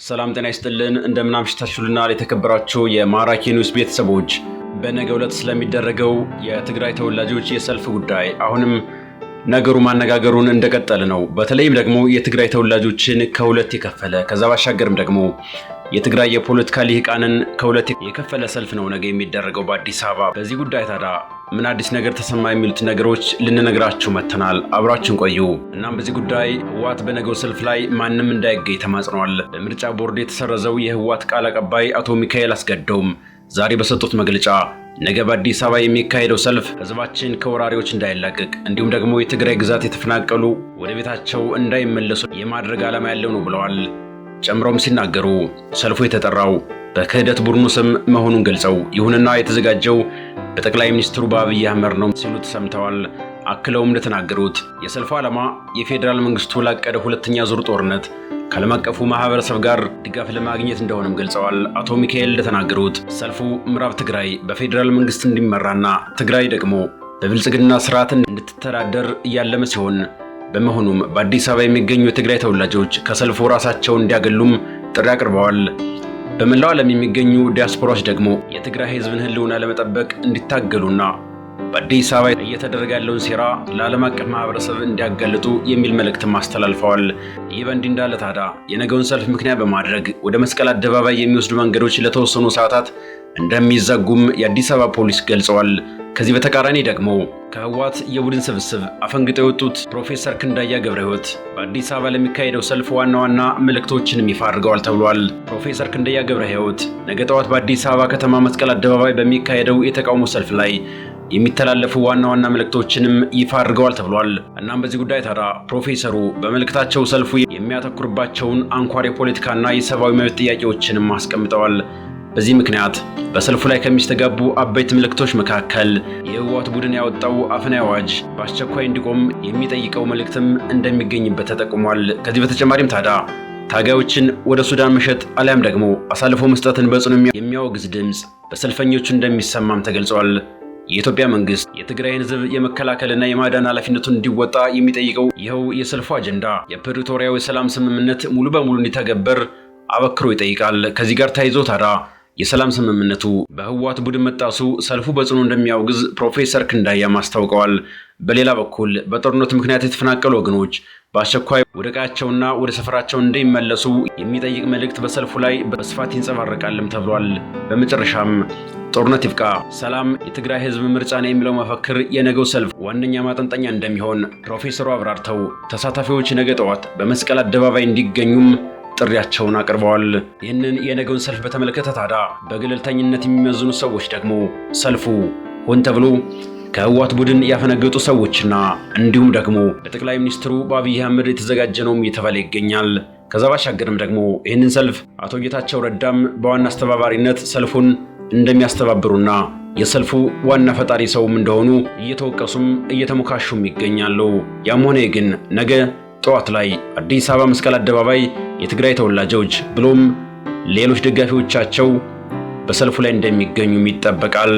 ሰላም ጤና ይስጥልን እንደምን አምሽታችሁልናል የተከበራችሁ የማራኪ ኒውስ ቤተሰቦች። በነገው ዕለት ስለሚደረገው የትግራይ ተወላጆች የሰልፍ ጉዳይ አሁንም ነገሩ ማነጋገሩን እንደቀጠለ ነው። በተለይም ደግሞ የትግራይ ተወላጆችን ከሁለት የከፈለ ከዛ ባሻገርም ደግሞ የትግራይ የፖለቲካ ልሂቃንን ከሁለት የከፈለ ሰልፍ ነው ነገ የሚደረገው በአዲስ አበባ። በዚህ ጉዳይ ታዲያ ምን አዲስ ነገር ተሰማ የሚሉት ነገሮች ልንነግራችሁ መተናል። አብራችሁን ቆዩ። እናም በዚህ ጉዳይ ህወሓት በነገው ሰልፍ ላይ ማንም እንዳይገኝ ተማጽኗል። በምርጫ ቦርድ የተሰረዘው የህወሓት ቃል አቀባይ አቶ ሚካኤል አስገዶም ዛሬ በሰጡት መግለጫ ነገ በአዲስ አበባ የሚካሄደው ሰልፍ ህዝባችን ከወራሪዎች እንዳይላቀቅ እንዲሁም ደግሞ የትግራይ ግዛት የተፈናቀሉ ወደ ቤታቸው እንዳይመለሱ የማድረግ ዓላማ ያለው ነው ብለዋል። ጨምሮም ሲናገሩ ሰልፉ የተጠራው በክህደት ቡድኑ ስም መሆኑን ገልጸው ይሁንና የተዘጋጀው በጠቅላይ ሚኒስትሩ በአብይ አህመድ ነው ሲሉ ተሰምተዋል። አክለውም እንደተናገሩት የሰልፉ ዓላማ የፌዴራል መንግስቱ ላቀደ ሁለተኛ ዙር ጦርነት ከዓለም አቀፉ ማህበረሰብ ጋር ድጋፍ ለማግኘት እንደሆነም ገልጸዋል። አቶ ሚካኤል እንደተናገሩት ሰልፉ ምዕራብ ትግራይ በፌዴራል መንግስት እንዲመራና ትግራይ ደግሞ በብልጽግና ስርዓት እንድትተዳደር እያለመ ሲሆን በመሆኑም በአዲስ አበባ የሚገኙ የትግራይ ተወላጆች ከሰልፉ ራሳቸውን እንዲያገሉም ጥሪ አቅርበዋል። በመላው ዓለም የሚገኙ ዲያስፖራዎች ደግሞ የትግራይ ህዝብን ህልውና ለመጠበቅ እንዲታገሉና በአዲስ አበባ እየተደረገ ያለውን ሴራ ለዓለም አቀፍ ማህበረሰብ እንዲያጋልጡ የሚል መልእክትም አስተላልፈዋል። ይህ በእንዲህ እንዳለ ታዲያ የነገውን ሰልፍ ምክንያት በማድረግ ወደ መስቀል አደባባይ የሚወስዱ መንገዶች ለተወሰኑ ሰዓታት እንደሚዘጉም የአዲስ አበባ ፖሊስ ገልጸዋል። ከዚህ በተቃራኒ ደግሞ ከህወሓት የቡድን ስብስብ አፈንግጠው የወጡት ፕሮፌሰር ክንዳያ ገብረሕይወት በአዲስ አበባ ለሚካሄደው ሰልፍ ዋና ዋና መልእክቶችንም ይፋ አድርገዋል ተብሏል። ፕሮፌሰር ክንዳያ ገብረሕይወት ነገ ጠዋት በአዲስ አበባ ከተማ መስቀል አደባባይ በሚካሄደው የተቃውሞ ሰልፍ ላይ የሚተላለፉ ዋና ዋና መልእክቶችንም ይፋ አድርገዋል ተብሏል። እናም በዚህ ጉዳይ ታዲያ ፕሮፌሰሩ በመልእክታቸው ሰልፉ የሚያተኩርባቸውን አንኳር የፖለቲካና የሰብአዊ መብት ጥያቄዎችንም አስቀምጠዋል። በዚህ ምክንያት በሰልፉ ላይ ከሚስተጋቡ አበይት መልእክቶች መካከል የህወሓት ቡድን ያወጣው አፈና አዋጅ በአስቸኳይ እንዲቆም የሚጠይቀው መልእክትም እንደሚገኝበት ተጠቁሟል። ከዚህ በተጨማሪም ታዲያ ታጋዮችን ወደ ሱዳን መሸጥ አሊያም ደግሞ አሳልፎ መስጠትን በጽኑ የሚያወግዝ ድምፅ በሰልፈኞቹ እንደሚሰማም ተገልጿል። የኢትዮጵያ መንግስት የትግራይን ህዝብ የመከላከልና የማዳን ኃላፊነቱን እንዲወጣ የሚጠይቀው ይኸው የሰልፉ አጀንዳ የፕሪቶሪያው የሰላም ስምምነት ሙሉ በሙሉ እንዲተገበር አበክሮ ይጠይቃል። ከዚህ ጋር ተያይዞ ታዲያ የሰላም ስምምነቱ በህወሓት ቡድን መጣሱ ሰልፉ በጽኑ እንደሚያወግዝ ፕሮፌሰር ክንዳያም አስታውቀዋል። በሌላ በኩል በጦርነቱ ምክንያት የተፈናቀሉ ወገኖች በአስቸኳይ ወደ ቀያቸውና ወደ ሰፈራቸው እንዲመለሱ የሚጠይቅ መልእክት በሰልፉ ላይ በስፋት ይንጸባረቃልም ተብሏል። በመጨረሻም ጦርነት ይብቃ፣ ሰላም የትግራይ ህዝብ ምርጫ ነው የሚለው መፈክር የነገው ሰልፍ ዋነኛ ማጠንጠኛ እንደሚሆን ፕሮፌሰሩ አብራርተው ተሳታፊዎች ነገ ጠዋት በመስቀል አደባባይ እንዲገኙም ጥሪያቸውን አቅርበዋል። ይህንን የነገውን ሰልፍ በተመለከተ ታዲያ በገለልተኝነት የሚመዝኑ ሰዎች ደግሞ ሰልፉ ሆን ተብሎ ከህወሓት ቡድን ያፈነገጡ ሰዎችና እንዲሁም ደግሞ በጠቅላይ ሚኒስትሩ በአብይ አህመድ የተዘጋጀ ነውም እየተባለ ይገኛል። ከዛ ባሻገርም ደግሞ ይህንን ሰልፍ አቶ ጌታቸው ረዳም በዋና አስተባባሪነት ሰልፉን እንደሚያስተባብሩና የሰልፉ ዋና ፈጣሪ ሰውም እንደሆኑ እየተወቀሱም እየተሞካሹም ይገኛሉ። ያም ሆነ ግን ነገ ጠዋት ላይ አዲስ አበባ መስቀል አደባባይ የትግራይ ተወላጆች ብሎም ሌሎች ደጋፊዎቻቸው በሰልፉ ላይ እንደሚገኙም ይጠበቃል።